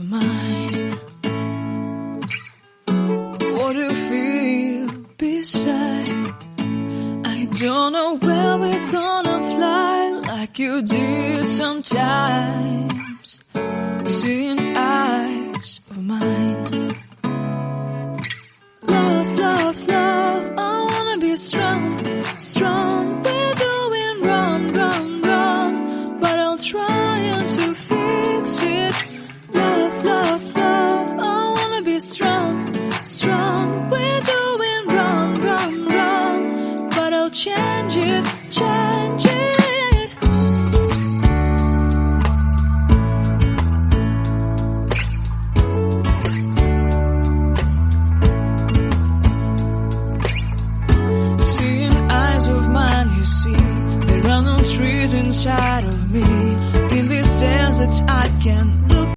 mine. What do you feel beside? I don't know where we're gonna fly, like you did sometimes. Seeing eyes of mine. Love, love, love, I wanna be strong, strong. We're doing wrong, wrong, wrong, but I'll try to fix it. Love, love, love, I wanna be strong, strong. We're doing wrong, wrong, wrong, but I'll change it, change it. Trees inside of me, in this desert I can look